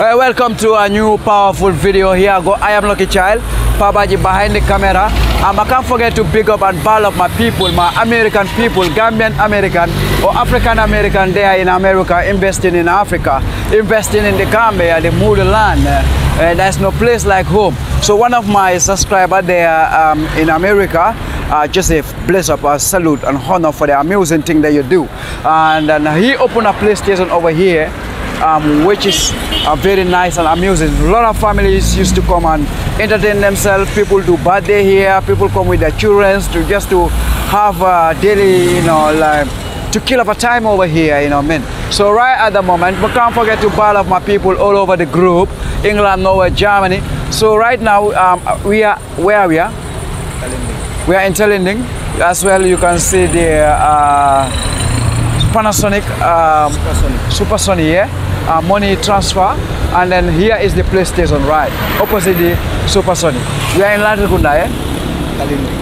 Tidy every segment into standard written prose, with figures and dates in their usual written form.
Welcome to a new powerful video. Here I go. I am Lucky Child, Pabaji behind the camera. I can't forget to big up and ball up my people, my American people, Gambian American or African American there in America, investing in Africa, investing in the Gambia, the motherland. There's no place like home. So one of my subscribers there in America, Joseph, bless up, salute and honor for the amazing thing that you do. And he opened a PlayStation over here, which is very nice and amusing. A lot of families used to come and entertain themselves. People do birthday here. People come with their children to just to have a daily, like to kill up a time over here, So right at the moment, but can't forget to ball up my people all over the group, England, Norway, Germany. So right now we are where we are. We are in Telending. As well, you can see the Panasonic Supersonic here. Money transfer, and then here is the PlayStation right opposite the Supersonic. We are in Latrikunda,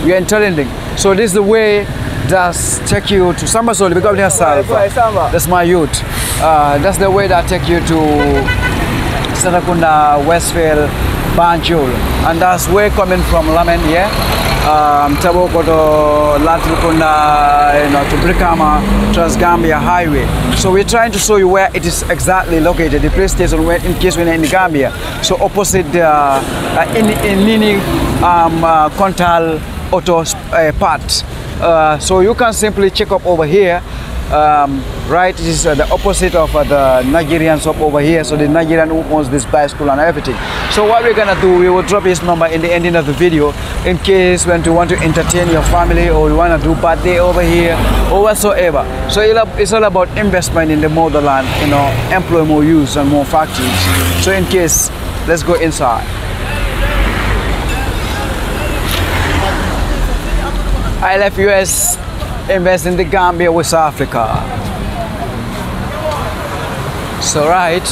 we are in Telending. So this is the way that's take you to Sambasol because yourself. That's my youth. That's the way that take you to Serakunda, Westfield, Banjul, and that's where coming from Lamen here. Taboko to Latrikunda, to Brikama, Trans-Gambia Highway. So we're trying to show you where it is exactly located, the PlayStation, where in case we're in the Gambia. So opposite in Nini Kontal Auto part. So you can simply check up over here. Right, this is the opposite of the Nigerian shop over here. So the Nigerian who owns this bicycle and everything. So what we're gonna do, we will drop his number in the ending of the video in case when you want to entertain your family or you want to do birthday over here or whatsoever. So it's all about investment in the motherland, employ more youths and more factories. So in case, let's go inside. I left US. Invest in the Gambia, West Africa. So right,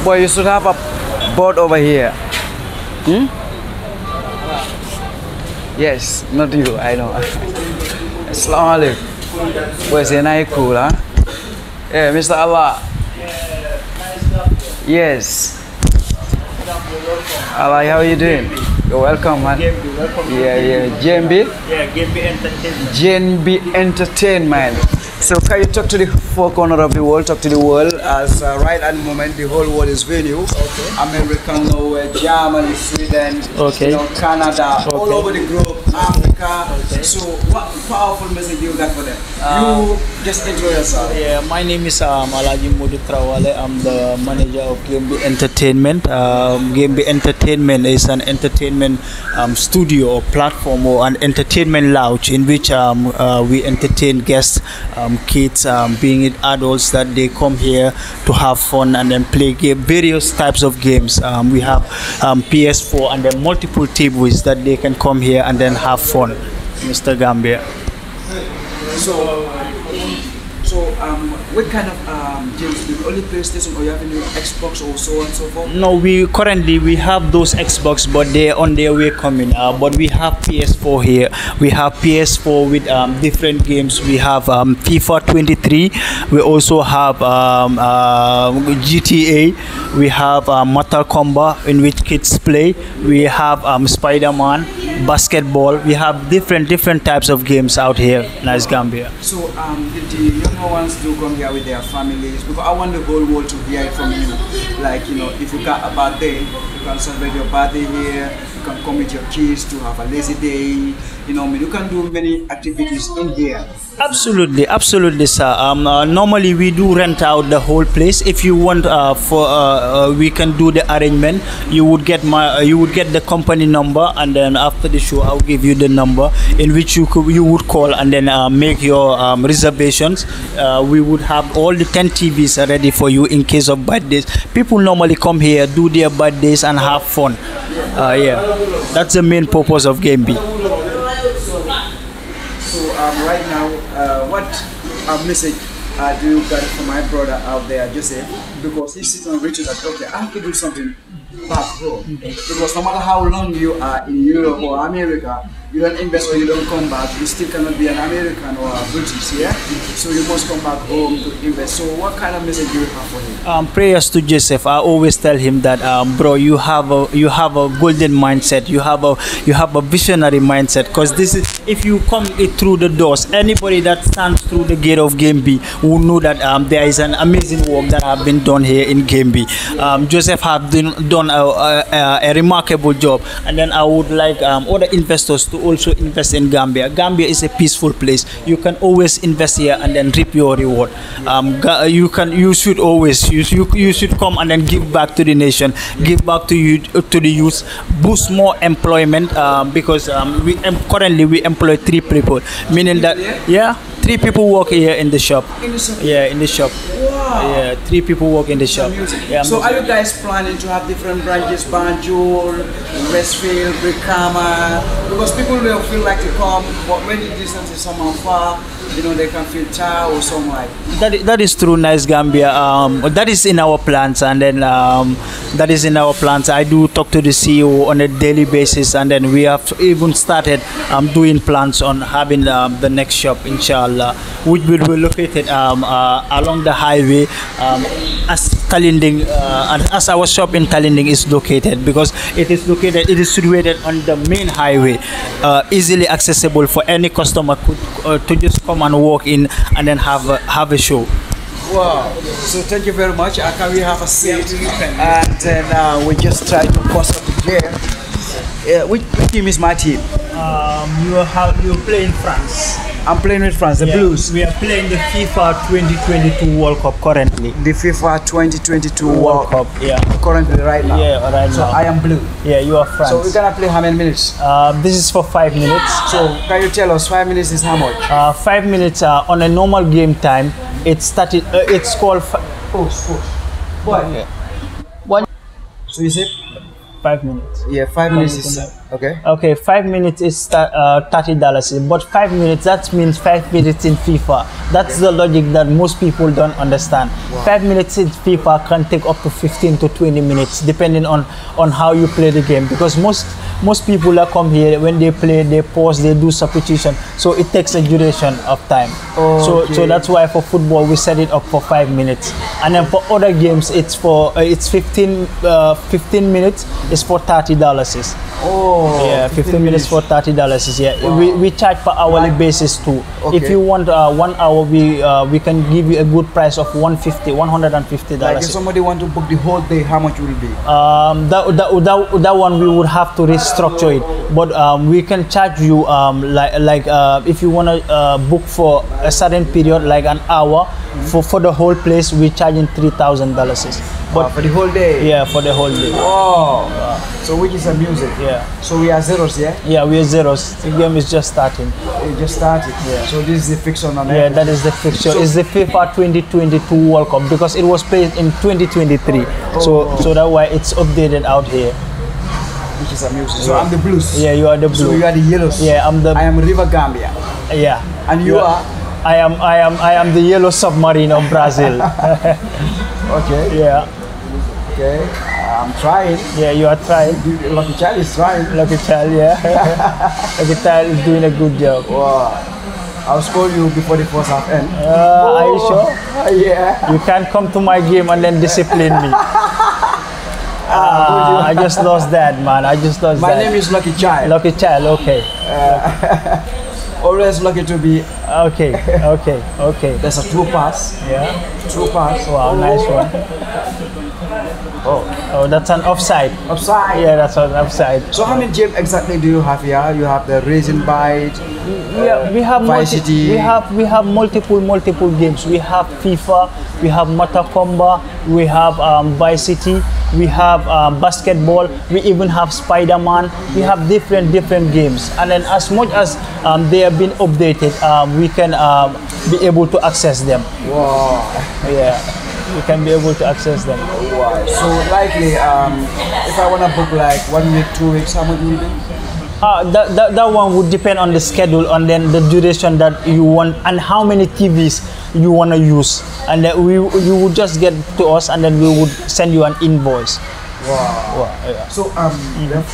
boy, you should have a boat over here. Yes, not you, I know. Assalamu alaikum. Boy, say nice cool, huh? Yeah, Mr. Allah. Yes. Allah, how are you doing? You're welcome, man. Yeah. JMB? Yeah, JMB Entertainment. JMB Entertainment. So can you talk to the four corners of the world, talk to the world, as right at the moment the whole world is video. Okay. America, Norway, Germany, Sweden, okay. Canada, okay. all over the globe, Africa. Okay. So what powerful message you got for them? You just intro yourself. Yeah, my name is Alaji Modu Trawale. I'm the manager of JMB Entertainment. JMB Entertainment is an entertainment studio or platform or an entertainment lounge in which we entertain guests, kids, being it adults, that they come here to have fun and then play various types of games. We have PS4 and then multiple tables that they can come here and then have fun, Mr. Gambia. So what kind of games do you only PlayStation or you have any Xbox or so on and so forth? No, we currently have those Xbox, but they're on their way coming. But we have PS4 here. We have PS4 with different games. We have FIFA 23. We also have GTA. We have Mortal Kombat in which kids play. We have Spider-Man, basketball. We have different types of games out here in Gambia. So the younger ones do come here with their families, because I want the whole world to hear it from you. Like, if you got a birthday, you can celebrate your birthday here. You can come with your kids to have a lazy day. You can do many activities in here. Absolutely, sir. Normally we do rent out the whole place. If you want, we can do the arrangement. You would get the company number, and then after the show, I'll give you the number in which you would call and then make your reservations. We would have all the 10 TVs ready for you in case of birthdays. People normally come here, do their birthdays, and have fun. Yeah, that's the main purpose of Game B. So right now, what message do you got from my brother out there, Joseph? Because he sits and reaches that, okay, I have to do something back home. Because no matter how long you are in Europe or America, you don't invest or you don't come back, you still cannot be an American or a British, yeah? So you must come back home to invest. So what kind of message do you have for him? Prayers to Joseph. I always tell him that, bro, you have a golden mindset. You have a visionary mindset. Because this is, if you come through the doors, anybody that stands through the gate of Gambia will know that there is an amazing work that have been done here in Gambia. Joseph have done a remarkable job, and then I would like other investors to also invest in Gambia. Gambia is a peaceful place. You can always invest here and then reap your reward. You should come and then give back to the nation, give back to the youth, boost more employment, because currently we employ 3 people, meaning that 3 people work here in the shop. Yeah, in the shop. Wow. Yeah, 3 people work in the shop. Yeah, so are you guys planning to have different branches, Banjul, Westfield, Brikama? Because people will feel like to come, but when the distance is somehow far, you know, they can feel tired or something like that is true. Nice Gambia. That is in our plans, and then that is in our plans. I do talk to the CEO on a daily basis, and then we have even started doing plans on having the next shop, inshallah, which will be located along the highway, as Talinding, as our shop in Talinding is located, because it is situated on the main highway, easily accessible for any customer to just come and walk in and then have a show. Wow. So thank you very much. Can we have a seat? And then we just try to post up the chair. Which team is my team? You play in France. I'm playing with France, the Blues. We are playing the FIFA 2022 World Cup currently. The FIFA 2022 World Cup. Yeah. Currently, right now. Yeah, right now. So I am blue. Yeah, you are France. So we're gonna play how many minutes? This is for 5 minutes. So can you tell us 5 minutes is how much? 5 minutes on a normal game time. It's called. What? Yeah. One. So you said 5 minutes. Yeah, 5 minutes is okay. Okay, 5 minutes is $30, but 5 minutes, that means 5 minutes in FIFA. That's the logic that most people don't understand. Wow. 5 minutes in FIFA can take up to 15 to 20 minutes, depending on how you play the game. Because most people that come here, when they play, they pause, they do substitution, so it takes a duration of time. Okay. So that's why for football we set it up for 5 minutes, and then for other games it's 15 minutes. It's for $30. Oh, yeah, 15 minutes for $30. Yeah, wow. we charge per hourly basis too. Okay. If you want 1 hour, we can give you a good price of $150. Like if somebody want to book the whole day, how much will it be? That one we would have to restructure it, but we can charge you if you want to book for a certain period, like an hour, for the whole place, we're charging $3,000. But for the whole day? Yeah, for the whole day. Oh, so which is a music? Yeah. So we are zeros, yeah? Yeah, we are zeros. The game is just starting. It just started? Yeah. So this is the fixture on it? Yeah, that is the fixture. So it's the FIFA 2022 World Cup, because it was played in 2023. So that's why it's updated out here. Which is a music. So I'm the blues? Yeah, you are the blues. So you are the yellows? Yeah, I am River Gambia? Yeah. And you are? I am the yellow submarine of Brazil. Okay. Yeah. Okay. I'm trying. Yeah, you are trying. Lucky Child is trying. Lucky Child, yeah. Lucky Child is doing a good job. Wow. I'll score you before the first half end. Are you sure? Yeah. You can't come to my game and then discipline me. I just lost that, man. I just lost My name is Lucky Child. Lucky Child, okay. Always lucky to be. Okay. There's a true pass. Yeah. True pass. Wow, nice one. Oh, that's an offside. Offside? Yeah, that's an offside. So how many games exactly do you have here? You have the Racing Bite, we have Vice City. We have multiple games. We have FIFA, we have Matakomba, we have Vice City, we have basketball, we even have Spider-Man. We have different games, and then as much as they have been updated, we can be able to access them. Wow. Yeah, we can be able to access them. Wow. So likely, if I want to book like 1 week, 2 weeks, how much will it be? That one would depend on the schedule, and then the duration that you want, and how many TVs you want to use, and then you would just get to us, and then we would send you an invoice. Wow. Yeah. So the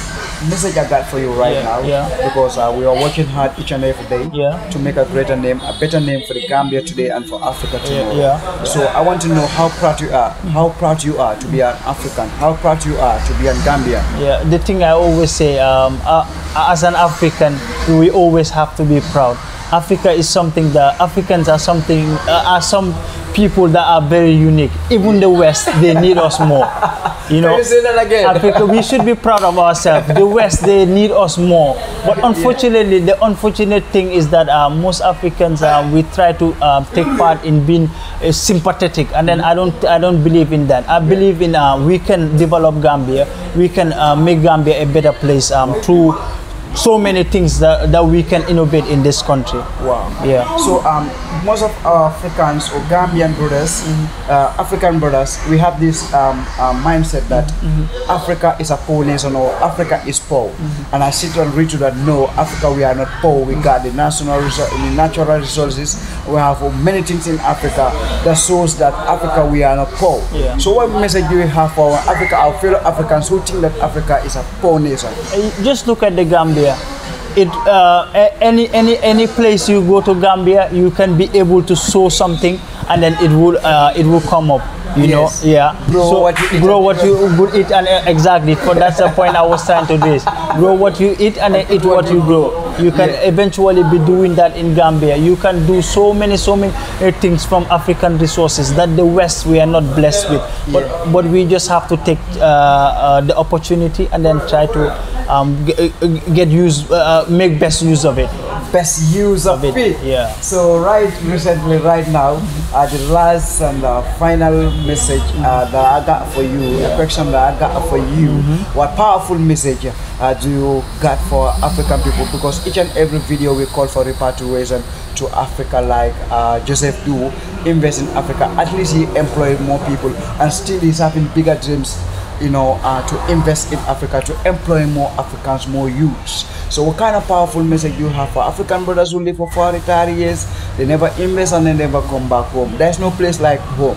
message I got for you right now, because we are working hard each and every day to make a greater name, a better name for the Gambia today and for Africa tomorrow. So I want to know how proud you are, to be an African, how proud you are to be a Gambian. Yeah, the thing I always say, as an African, we always have to be proud. Africa is something that Africans are something, are some people that are very unique. Even the West, they need us more. You know, Can you say that again? Africa, we should be proud of ourselves. The West, they need us more. But unfortunately, the unfortunate thing is that most Africans, we try to take part in being sympathetic, and then I don't believe in that. I believe in we can develop Gambia. We can make Gambia a better place through so many things that we can innovate in this country. Wow. Yeah. So most of our Africans or Gambian brothers, African brothers, we have this mindset that Africa is a poor nation or Africa is poor. And I sit and read to that, no, Africa, we are not poor. We got the natural resources. We have many things in Africa that shows that Africa, we are not poor. Yeah. So what message do we have for Africa, our fellow Africans who think that Africa is a poor nation? Just look at the Gambia. Any place you go to Gambia, you can be able to sow something, and then it will come up. You know, Grow what you would eat, and exactly. For that's the point I was trying to raise. Grow what you eat, and then eat what you grow. You can eventually be doing that in Gambia. You can do so many things from African resources that the West we are not blessed with. But we just have to take the opportunity and then try to make best use of it. Best use of it. Yeah. So right now, the last and final message that I got for you, a question that I got for you, what powerful message do you got for African people? Because each and every video we call for repatriation to Africa, like Joseph do, invest in Africa. At least he employed more people, and still he's having bigger dreams, you know, to invest in Africa, to employ more Africans, more youths. So what kind of powerful message do you have for African brothers who live for 40 years, they never invest and they never come back home? There's no place like home.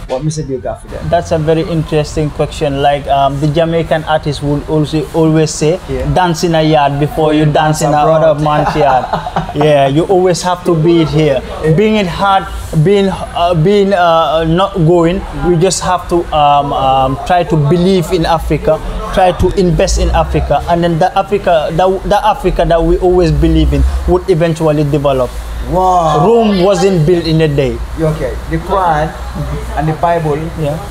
What message do you got for them? That's a very interesting question. Like the Jamaican artists would also always say, dance in a yard before you dance in another man's yard. Yeah, you always have to be it here. Being it hard, being not going, we just have to try to believe in Africa, try to invest in Africa, and then the Africa that we always believe in would eventually develop. Wow. Rome wasn't built in a day. Okay, the Quran and the Bible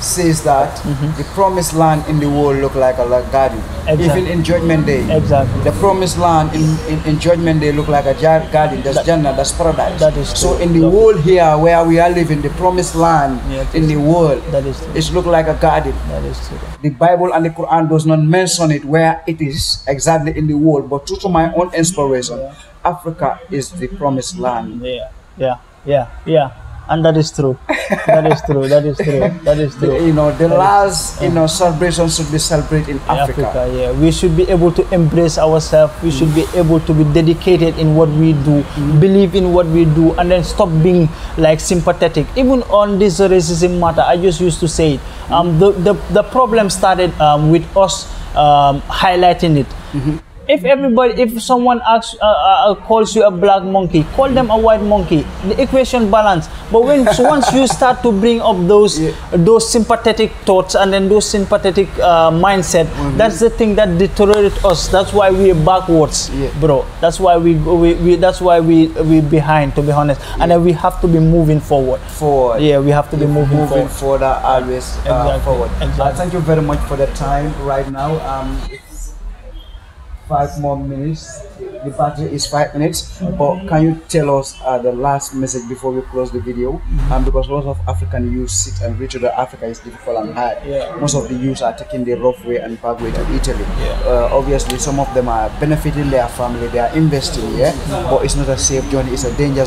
says that the promised land in the world look like a garden. Exactly. Even in Judgment Day. Exactly. The promised land in Judgment Day look like a garden. That's Jannah, that's paradise. That is true. So in the world here where we are living, the promised land in the world, that is true. It look like a garden. That is true. The Bible and the Quran does not mention it where it is exactly in the world, but due to my own inspiration, Africa is the promised land. Yeah. And that is true. That is true. That is true. That is true. You know, the last celebration should be celebrated in Africa. Yeah, we should be able to embrace ourselves. We should be able to be dedicated in what we do, believe in what we do, and then stop being like sympathetic. Even on this racism matter, I just used to say it. The problem started with us highlighting it. If someone asks, calls you a black monkey, call them a white monkey. The equation balance. But once you start to bring up those sympathetic thoughts and then those sympathetic mindset, that's the thing that deteriorates us. That's why we're backwards, bro. That's why we behind, to be honest. And then we have to be moving forward. Yeah, we have to be moving forward. Always forward. Exactly. Thank you very much for the time right now. 5 more minutes. The battery is 5 minutes. But can you tell us the last message before we close the video? Because lots of African youth sit and reach to Africa is difficult and hard. Most of the youths are taking the rough way and back way to Italy. Obviously, some of them are benefiting their family. They are investing, but it's not a safe journey. It's a danger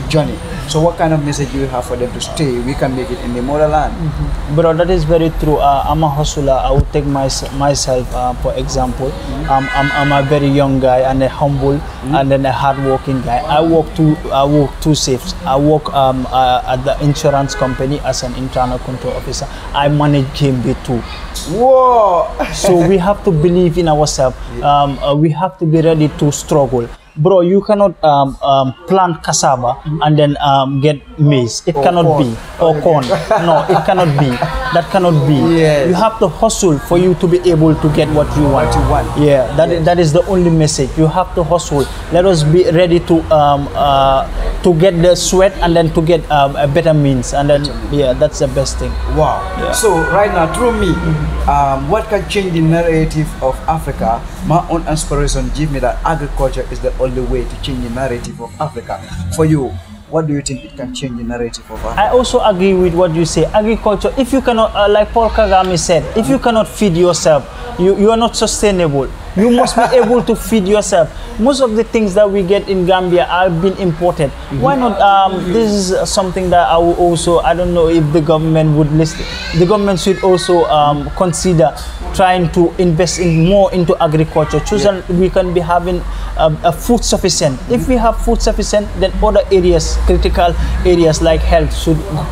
journey. So, what kind of message do you have for them to stay? We can make it in the motherland. Bro, that is very true. I'm a hustler. I would take myself for example. I'm a very young guy and a humble humble and then a hardworking guy. I work two shifts. I work at the insurance company as an internal control officer. I manage Gambia too. Whoa! So we have to believe in ourselves. We have to be ready to struggle. Bro, you cannot plant cassava and then get maize. It cannot corn. be. Or corn. No, it cannot be. That cannot be. Yes. You have to hustle for you to be able to get what you want. Yeah, that is the only message. You have to hustle. Let us be ready to get the sweat and then to get a better means. And then, yeah, that's the best thing. Wow. Yeah. So right now, through me, what can change the narrative of Africa? My own inspiration give me that agriculture is the only way to change the narrative of Africa. For you, what do you think it can change the narrative of Africa? I also agree with what you say. Agriculture, if you cannot, like Paul Kagame said, if you cannot feed yourself, you are not sustainable. You must be able to feed yourself. Most of the things that we get in Gambia are being imported. Why not? This is something that I will also, I don't know if the government would listen. The government should also consider trying to invest more into agriculture so that we can be having a food sufficient. If we have food sufficient, then other areas, critical areas like health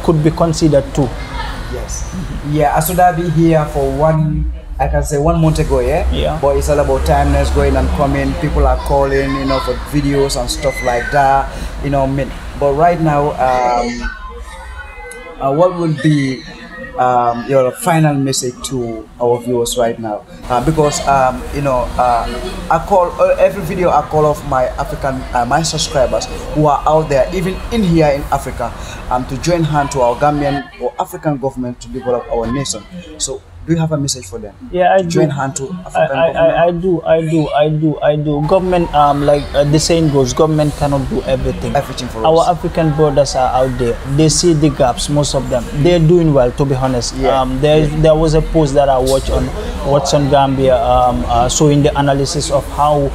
could be considered too. Yes. Yeah, I should have been here for I can say 1 month ago, yeah. But it's all about timeless, going and coming. People are calling, you know, for videos and stuff like that, you know. But right now, what will be your final message to our viewers right now? Because you know, I call every video I call off my my subscribers who are out there, even in here in Africa, to join hand to our Gambian or African government to develop our nation. So, do you have a message for them? Yeah, I join do. hand to African government? I do. Government, like the saying goes, government cannot do everything. Everything for Our us. African brothers are out there. They see the gaps, most of them. They're doing well, to be honest. Yeah. There was a post that I watched on What's on Gambia, showing the analysis of how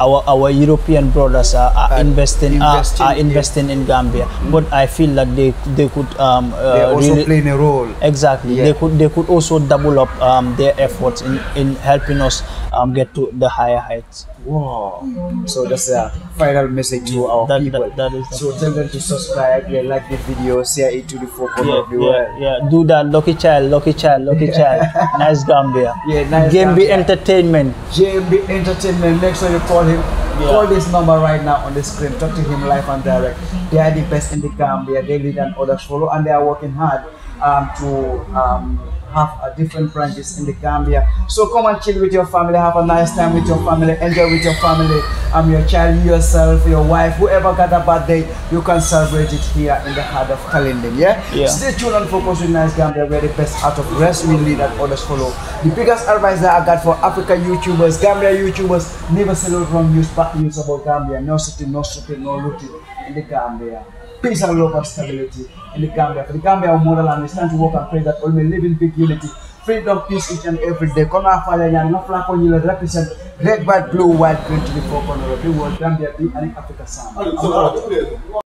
our European brothers are investing in Gambia. But I feel like they could they're also really playing a role. Exactly. Yeah. They could also double up their efforts in helping us get to the higher heights. Wow. So that's a final message to our people. That is so tell them to subscribe, like the video, share it to the four corners of the world. Yeah. Do that. Lucky child. Nice Gambia. Yeah, nice Gambia Entertainment. JMB Entertainment. Make sure you call him. Yeah. Call this number right now on the screen. Talk to him live and direct. They are the best in the Gambia. They lead and others follow, and they are working hard to have different branches in the Gambia. So come and chill with your family, have a nice time with your family, enjoy with your family, your child, yourself, your wife, whoever got a birthday, you can celebrate it here in the heart of Kalinding. Yeah? Stay tuned and focus with Nice Gambia, where the best out of rest we lead and others follow. The biggest advice that I got for Africa YouTubers, Gambia YouTubers, never say wrong news, bad news about Gambia. No sitting, no stripping, no looting in the Gambia. Peace and love and stability in the Gambia. For the Gambia, our motherland, we stand to work and pray that all may live in big unity. Freedom, peace each and every day. Come on, Father, no flag on you represent red, white, blue, white, green to the four corners of the world. Gambia, be an Africa sound.